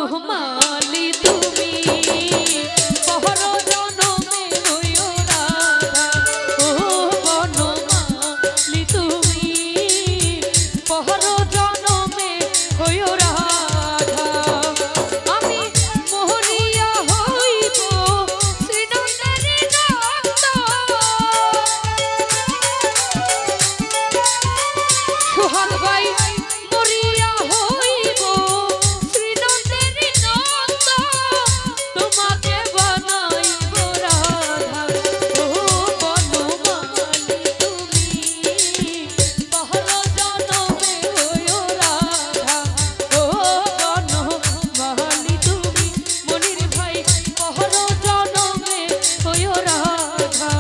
বনমালী তুমি পহর জনমে হইও রাধা ও বনমালী তুমি পহর জনমে হইও রাধা আমি মোহরিয়া হইব শ্রীনন্দের নন্দ সোহাগ ভাই মরিয়া হইব শ্রীনন্দের নন্দ তোমাকে বানাইব রাধা ও বনমালী তুমি পহর জনমে হইও রাধা ও বনমালী তুমি মনির ভাই পহর জনমে হইও রাধা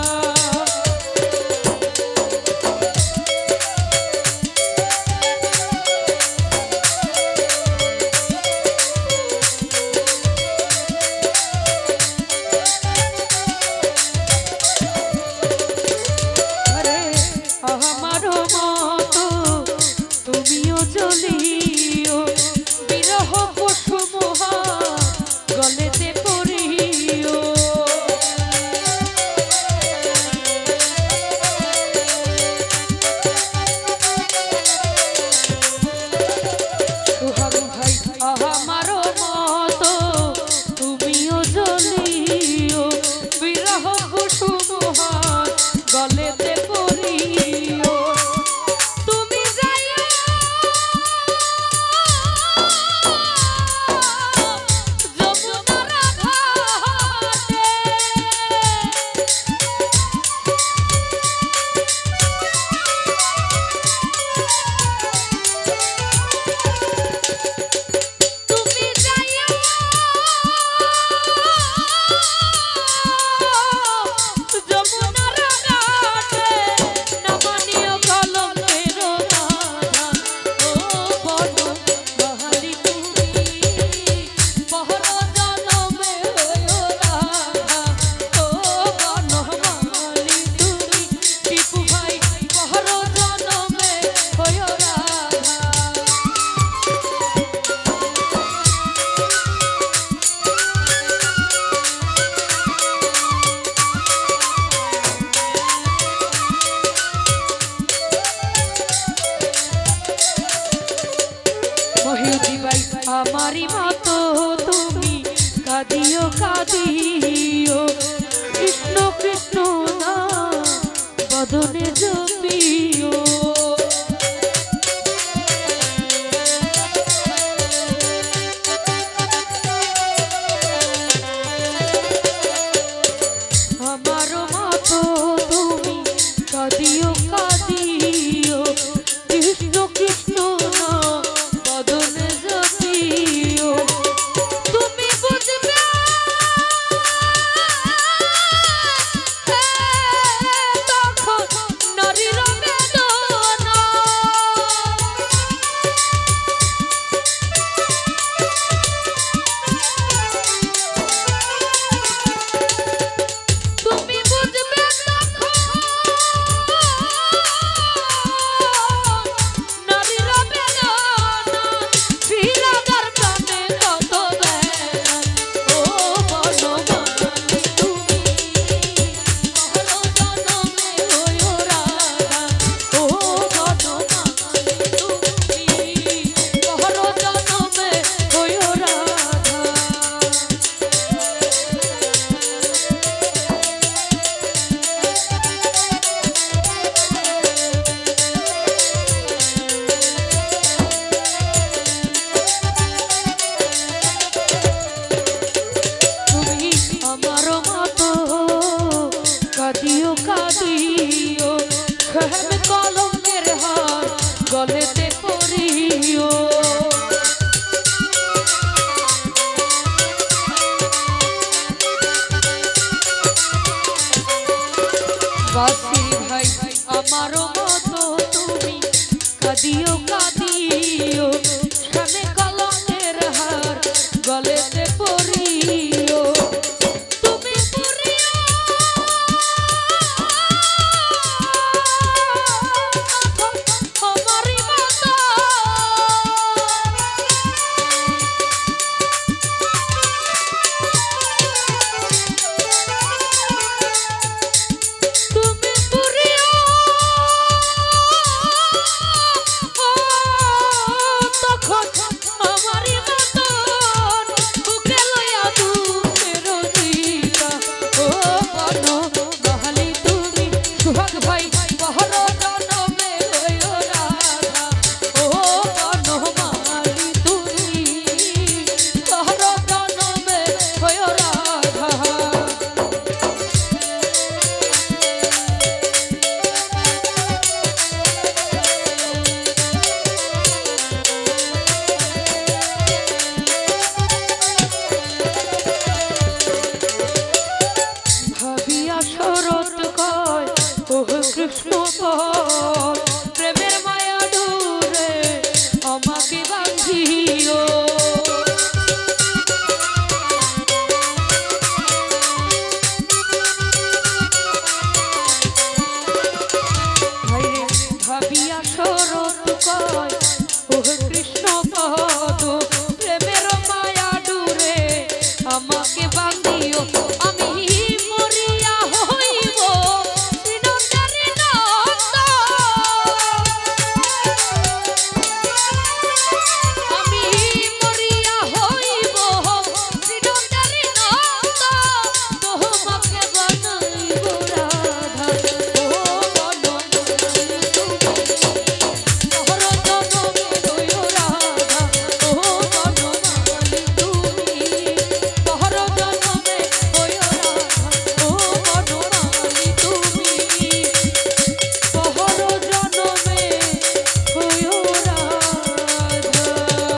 আমার মতো তুমিও চলিও বিরহ পশু মহা গলেতে পড়িও সোহাগ ভাই আমার মতো তুমিও চলিও বিরহ পশু মহা গলেতে পড়িও তুমি যাইও যমুনার ঘাটে তুমি যাইও যমুনার ঘাটে নামানিও কলঙ্কের বাধা ও বনমালী তুমি পহর জনমে হইও রাধা ও বনমালী তুমি টিপু ভাই পহর জনমে হইও রাধা মহিউদ্দিন ভাই আমারি মতো তুমি কাঁদিও কাঁদিও কৃষ্ণ কৃষ্ণ না বদনে জপিও আমার মতো তুমি কাঁদিও কাঁদিও কৃষ্ণ কৃষ্ণ না বদনে জপিও তুমি বুঝবে তখন নারীর বেদনা দু